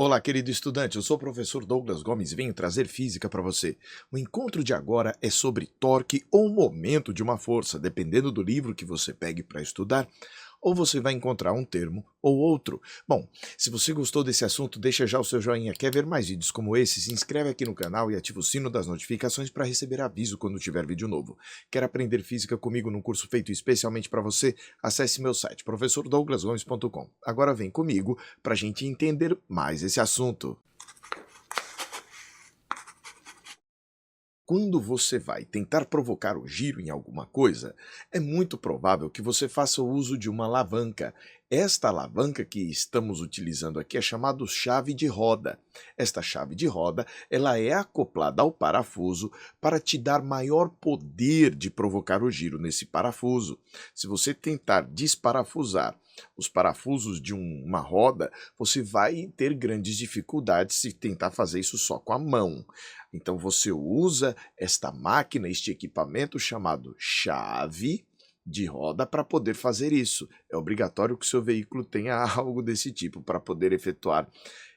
Olá, querido estudante, eu sou o professor Douglas Gomes e venho trazer física para você. O encontro de agora é sobre torque ou momento de uma força, dependendo do livro que você pegue para estudar, ou você vai encontrar um termo ou outro. Bom, se você gostou desse assunto, deixa já o seu joinha. Quer ver mais vídeos como esse? Se inscreve aqui no canal e ativa o sino das notificações para receber aviso quando tiver vídeo novo. Quer aprender física comigo num curso feito especialmente para você? Acesse meu site, professordouglasgomes.com. Agora vem comigo para a gente entender mais esse assunto. Quando você vai tentar provocar o giro em alguma coisa, é muito provável que você faça o uso de uma alavanca. Esta alavanca que estamos utilizando aqui é chamada chave de roda. Esta chave de roda, ela é acoplada ao parafuso para te dar maior poder de provocar o giro nesse parafuso. Se você tentar desparafusar os parafusos de uma roda, você vai ter grandes dificuldades se tentar fazer isso só com a mão. Então você usa esta máquina, este equipamento chamado chave de roda para poder fazer isso. É obrigatório que o seu veículo tenha algo desse tipo para poder efetuar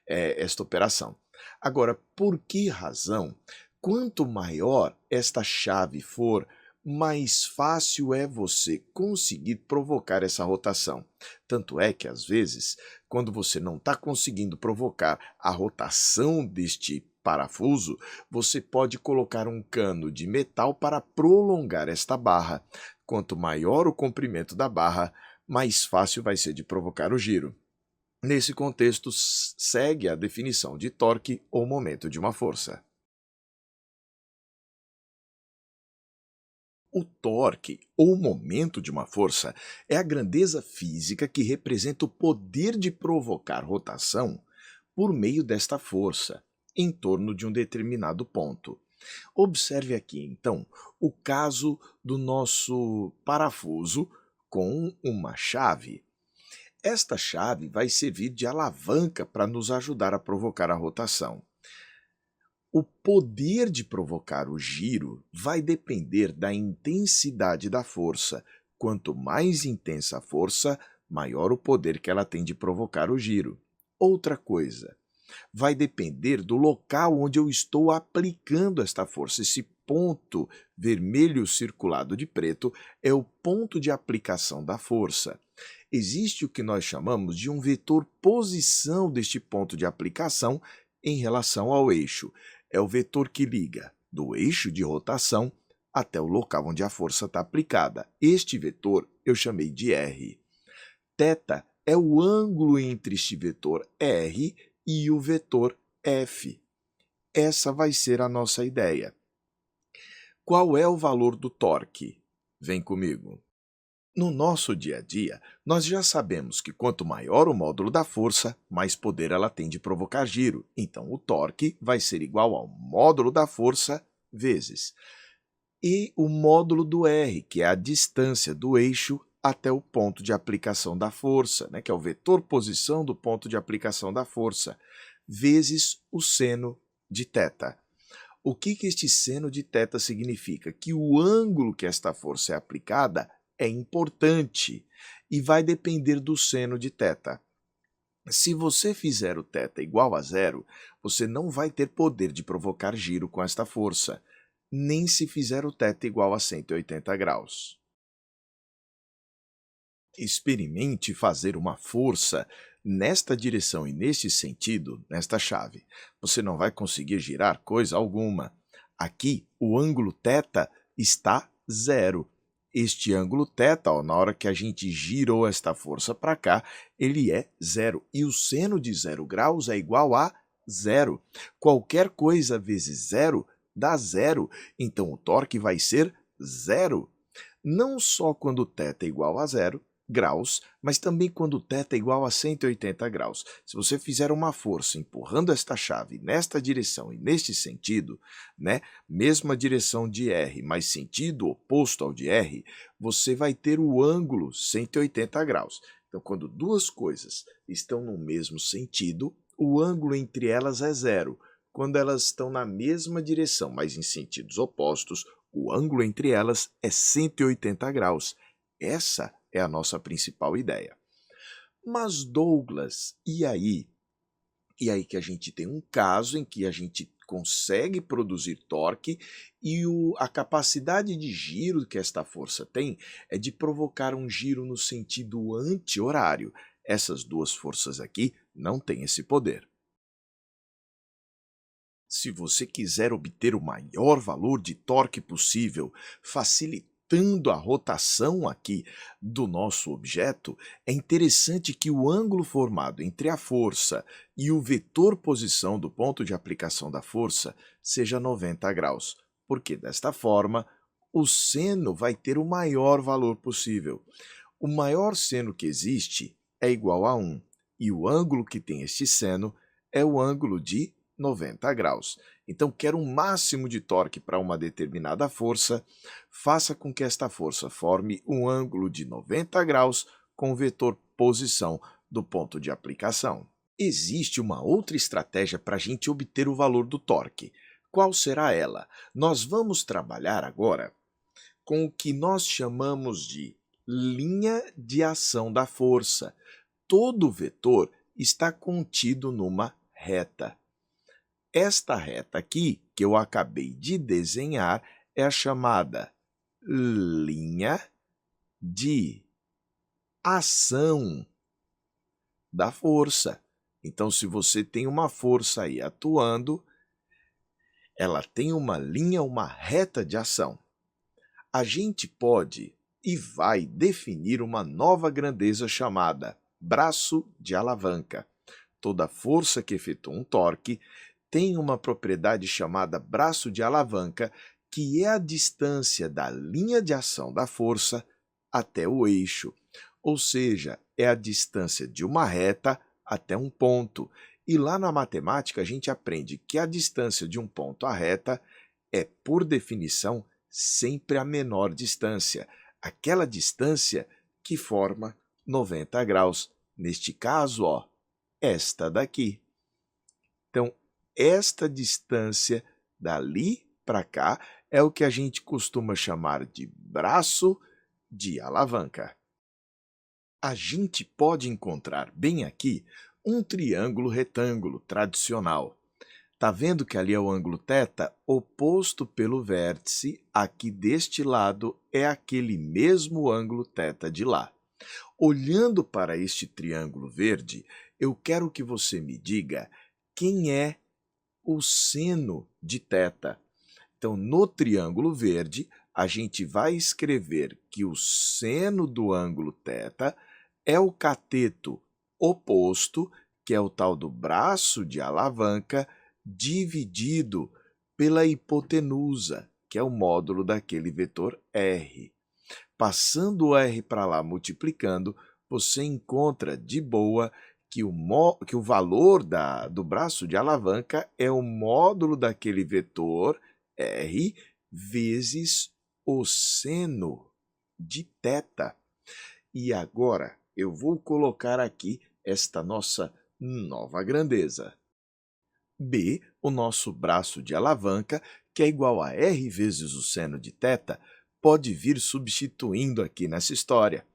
esta operação. Agora, por que razão? Quanto maior esta chave for, mais fácil é você conseguir provocar essa rotação. Tanto é que, às vezes, quando você não está conseguindo provocar a rotação deste parafuso, você pode colocar um cano de metal para prolongar esta barra. Quanto maior o comprimento da barra, mais fácil vai ser de provocar o giro. Nesse contexto, segue a definição de torque ou momento de uma força. O torque, ou momento de uma força, é a grandeza física que representa o poder de provocar rotação por meio desta força, em torno de um determinado ponto. Observe aqui, então, o caso do nosso parafuso com uma chave. Esta chave vai servir de alavanca para nos ajudar a provocar a rotação. O poder de provocar o giro vai depender da intensidade da força. Quanto mais intensa a força, maior o poder que ela tem de provocar o giro. Outra coisa, vai depender do local onde eu estou aplicando esta força. Esse ponto vermelho circulado de preto é o ponto de aplicação da força. Existe o que nós chamamos de um vetor posição deste ponto de aplicação em relação ao eixo. É o vetor que liga do eixo de rotação até o local onde a força está aplicada. Este vetor eu chamei de R. Θ é o ângulo entre este vetor R e o vetor F. Essa vai ser a nossa ideia. Qual é o valor do torque? Vem comigo. No nosso dia a dia, nós já sabemos que quanto maior o módulo da força, mais poder ela tem de provocar giro. Então, o torque vai ser igual ao módulo da força vezes e o módulo do R, que é a distância do eixo até o ponto de aplicação da força, que é o vetor posição do ponto de aplicação da força, vezes o seno de θ. O que este seno de θ significa? Que o ângulo que esta força é aplicada é importante e vai depender do seno de θ. Se você fizer o θ igual a zero, você não vai ter poder de provocar giro com esta força, nem se fizer o θ igual a 180 graus. Experimente fazer uma força nesta direção e neste sentido, nesta chave. Você não vai conseguir girar coisa alguma. Aqui, o ângulo θ está zero. Este ângulo θ, na hora que a gente girou esta força para cá, ele é zero. E o seno de 0 graus é igual a zero. Qualquer coisa vezes zero dá zero. Então, o torque vai ser zero. Não só quando θ é igual a 0 graus, mas também quando θ é igual a 180 graus. Se você fizer uma força empurrando esta chave nesta direção e neste sentido, mesma direção de R, mas sentido oposto ao de R, você vai ter o ângulo 180 graus. Então, quando duas coisas estão no mesmo sentido, o ângulo entre elas é zero. Quando elas estão na mesma direção, mas em sentidos opostos, o ângulo entre elas é 180 graus. Essa é a nossa principal ideia. Mas, Douglas, e aí? E aí que a gente tem um caso em que a gente consegue produzir torque e a capacidade de giro que esta força tem é de provocar um giro no sentido anti-horário. Essas duas forças aqui não têm esse poder. Se você quiser obter o maior valor de torque possível, facilitando a rotação aqui do nosso objeto, é interessante que o ângulo formado entre a força e o vetor posição do ponto de aplicação da força seja 90 graus, porque desta forma o seno vai ter o maior valor possível. O maior seno que existe é igual a 1, e o ângulo que tem este seno é o ângulo de 90 graus. Então, quero um máximo de torque para uma determinada força, faça com que esta força forme um ângulo de 90 graus com o vetor posição do ponto de aplicação. Existe uma outra estratégia para a gente obter o valor do torque. Qual será ela? Nós vamos trabalhar agora com o que nós chamamos de linha de ação da força. Todo vetor está contido numa reta. Esta reta aqui, que eu acabei de desenhar, é a chamada linha de ação da força. Então, se você tem uma força aí atuando, ela tem uma linha, uma reta de ação. A gente pode e vai definir uma nova grandeza chamada braço de alavanca. Toda força que efetua um torque tem uma propriedade chamada braço de alavanca, que é a distância da linha de ação da força até o eixo, ou seja, é a distância de uma reta até um ponto. E lá na matemática a gente aprende que a distância de um ponto à reta é, por definição, sempre a menor distância, aquela distância que forma 90 graus. Neste caso, ó, esta daqui. Então, esta distância dali para cá é o que a gente costuma chamar de braço de alavanca. A gente pode encontrar bem aqui um triângulo retângulo tradicional. Tá vendo que ali é o ângulo θ oposto pelo vértice, aqui deste lado é aquele mesmo ângulo θ de lá. Olhando para este triângulo verde, eu quero que você me diga quem é o seno de θ. Então, no triângulo verde, a gente vai escrever que o seno do ângulo θ é o cateto oposto, que é o tal do braço de alavanca, dividido pela hipotenusa, que é o módulo daquele vetor R. Passando o R para lá, multiplicando, você encontra de boa que o valor do braço de alavanca é o módulo daquele vetor R vezes o seno de θ. E agora eu vou colocar aqui esta nossa nova grandeza. B, o nosso braço de alavanca, que é igual a R vezes o seno de θ, pode vir substituindo aqui nessa história.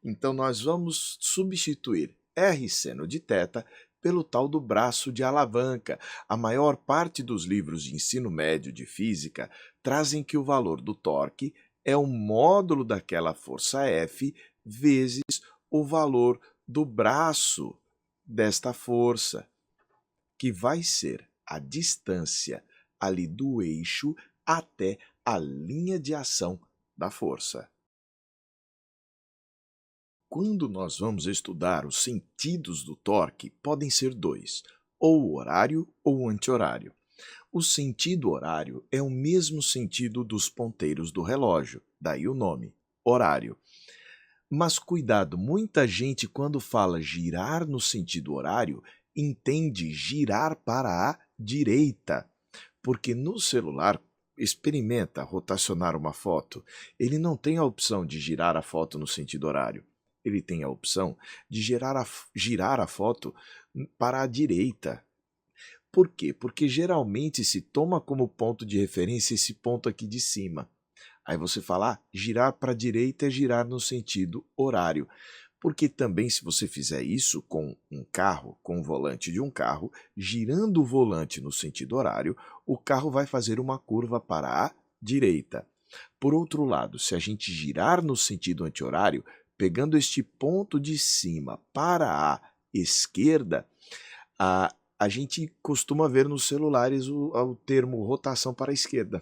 Então, nós vamos substituir R seno de θ pelo tal do braço de alavanca. A maior parte dos livros de ensino médio de física trazem que o valor do torque é o módulo daquela força F vezes o valor do braço desta força, que vai ser a distância ali do eixo até a linha de ação da força. Quando nós vamos estudar os sentidos do torque, podem ser dois, ou o horário ou o anti-horário. O sentido horário é o mesmo sentido dos ponteiros do relógio, daí o nome, horário. Mas cuidado, muita gente quando fala girar no sentido horário, entende girar para a direita, porque no celular, experimenta rotacionar uma foto, ele não tem a opção de girar a foto no sentido horário. Ele tem a opção de girar a foto para a direita. Por quê? Porque geralmente se toma como ponto de referência esse ponto aqui de cima. Aí você fala, girar para a direita é girar no sentido horário. Porque também se você fizer isso com um carro, com o volante de um carro, girando o volante no sentido horário, o carro vai fazer uma curva para a direita. Por outro lado, se a gente girar no sentido anti-horário, pegando este ponto de cima para a esquerda, a gente costuma ver nos celulares o termo rotação para a esquerda.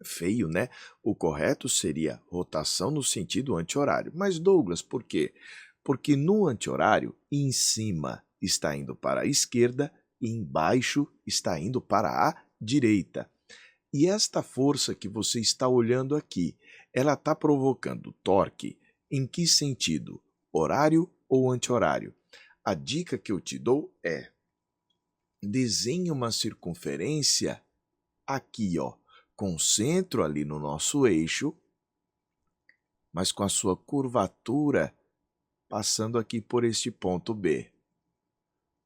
Feio, né? O correto seria rotação no sentido anti-horário. Mas, Douglas, por quê? Porque no anti-horário, em cima está indo para a esquerda e embaixo está indo para a direita. E esta força que você está olhando aqui, ela está provocando torque em que sentido? Horário ou anti-horário? A dica que eu te dou é: desenhe uma circunferência aqui, ó, com o centro ali no nosso eixo, mas com a sua curvatura passando aqui por este ponto B.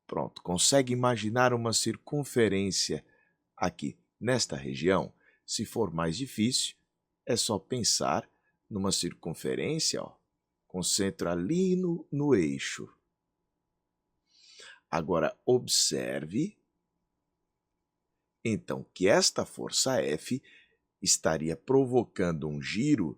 Pronto, consegue imaginar uma circunferência aqui nesta região? Se for mais difícil, é só pensar numa circunferência, ó, com centro ali no eixo. Agora, observe, então, que esta força F estaria provocando um giro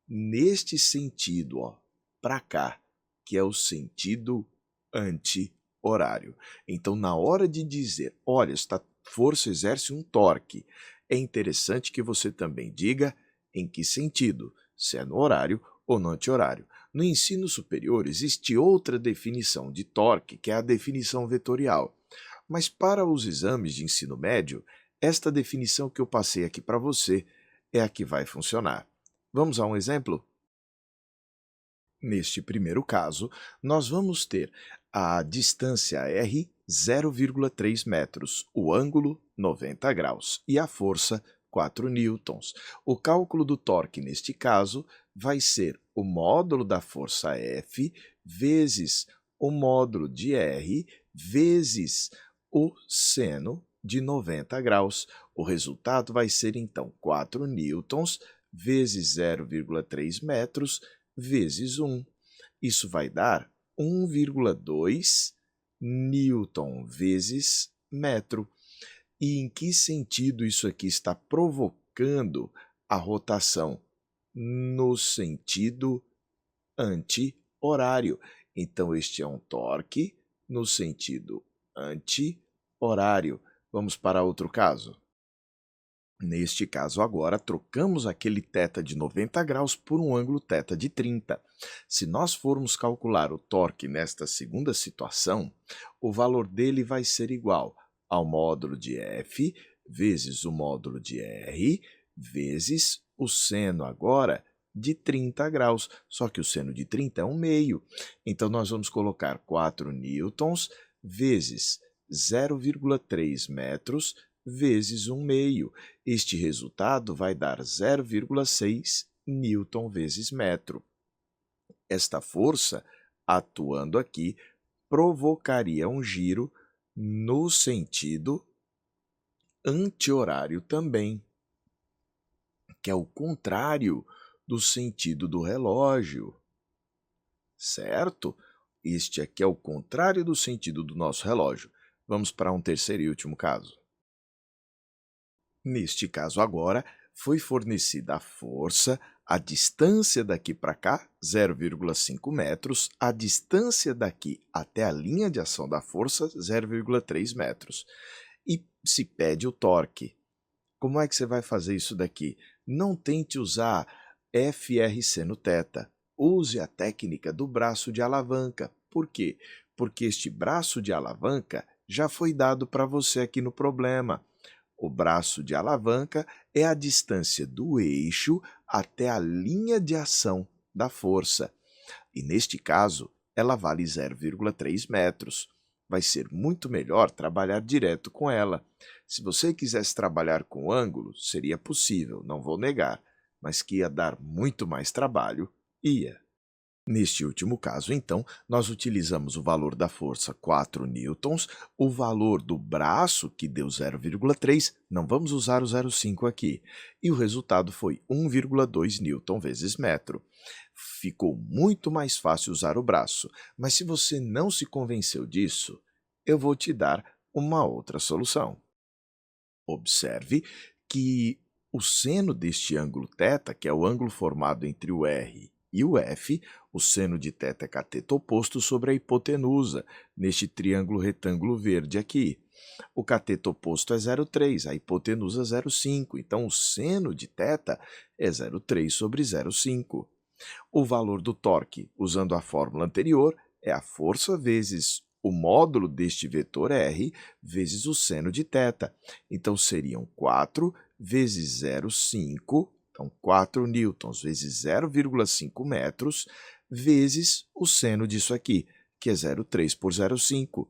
neste sentido, ó, para cá, que é o sentido anti-horário. Então, na hora de dizer, olha, esta força exerce um torque, é interessante que você também diga em que sentido, se é no horário ou no anti-horário. No ensino superior existe outra definição de torque, que é a definição vetorial. Mas para os exames de ensino médio, esta definição que eu passei aqui para você é a que vai funcionar. Vamos a um exemplo? Neste primeiro caso, nós vamos ter a distância R 0,3 metros, o ângulo 90 graus e a força 4 newtons. O cálculo do torque neste caso vai ser o módulo da força F vezes o módulo de R vezes o seno de 90 graus. O resultado vai ser então 4 newtons vezes 0,3 metros vezes 1. Isso vai dar 1,2 newton vezes metro. E em que sentido isso aqui está provocando a rotação? No sentido anti-horário. Então, este é um torque no sentido anti-horário. Vamos para outro caso. Neste caso agora, trocamos aquele θ de 90 graus por um ângulo θ de 30. Se nós formos calcular o torque nesta segunda situação, o valor dele vai ser igual ao módulo de F vezes o módulo de R vezes o seno agora de 30 graus, só que o seno de 30 é 1/2. Então, nós vamos colocar 4 newtons vezes 0,3 metros vezes 1/2. Este resultado vai dar 0,6 newton vezes metro. Esta força, atuando aqui, provocaria um giro no sentido anti-horário também, que é o contrário do sentido do relógio, certo? Este aqui é o contrário do sentido do nosso relógio. Vamos para um terceiro e último caso. Neste caso agora, foi fornecida a força, a distância daqui para cá, 0,5 metros, a distância daqui até a linha de ação da força, 0,3 metros. E se pede o torque. Como é que você vai fazer isso daqui? Não tente usar FRC no θ. Use a técnica do braço de alavanca. Por quê? Porque este braço de alavanca já foi dado para você aqui no problema. O braço de alavanca é a distância do eixo até a linha de ação da força. E neste caso, ela vale 0,3 metros. Vai ser muito melhor trabalhar direto com ela. Se você quisesse trabalhar com ângulo, seria possível, não vou negar, mas que ia dar muito mais trabalho, ia. Neste último caso, então, nós utilizamos o valor da força 4 newtons, o valor do braço, que deu 0,3, não vamos usar o 0,5 aqui, e o resultado foi 1,2 newton vezes metro. Ficou muito mais fácil usar o braço, mas se você não se convenceu disso, eu vou te dar uma outra solução. Observe que o seno deste ângulo θ, que é o ângulo formado entre o R e o F, o seno de θ é cateto oposto sobre a hipotenusa, neste triângulo retângulo verde aqui. O cateto oposto é 0,3, a hipotenusa 0,5, então o seno de θ é 0,3 sobre 0,5. O valor do torque, usando a fórmula anterior, é a força vezes o módulo deste vetor R vezes o seno de θ. Então, seriam 4 vezes 0,5, então 4 newtons vezes 0,5 metros, vezes o seno disso aqui, que é 0,3 por 0,5.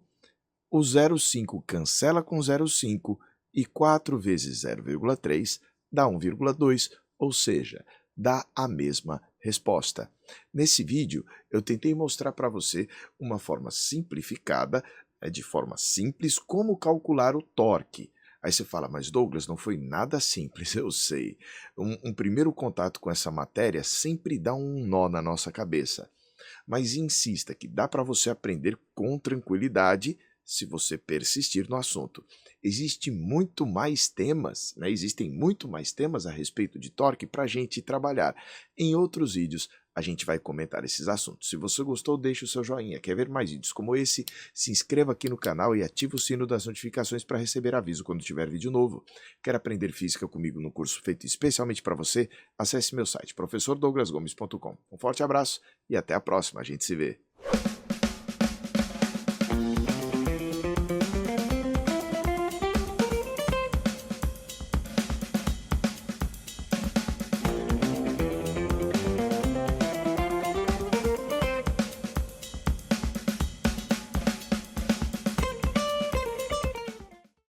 O 0,5 cancela com 0,5 e 4 vezes 0,3 dá 1,2, ou seja, dá a mesma resposta. Nesse vídeo, eu tentei mostrar para você uma forma simplificada, de forma simples, como calcular o torque. Aí você fala, mas Douglas, não foi nada simples, eu sei. Um primeiro contato com essa matéria sempre dá um nó na nossa cabeça. Mas insista que dá para você aprender com tranquilidade se você persistir no assunto. Existem muito mais temas, né? Existem muito mais temas a respeito de torque para a gente trabalhar. Em outros vídeos, a gente vai comentar esses assuntos. Se você gostou, deixe o seu joinha. Quer ver mais vídeos como esse? Se inscreva aqui no canal e ative o sino das notificações para receber aviso quando tiver vídeo novo. Quer aprender física comigo no curso feito especialmente para você? Acesse meu site, professordouglasgomes.com. Um forte abraço e até a próxima. A gente se vê.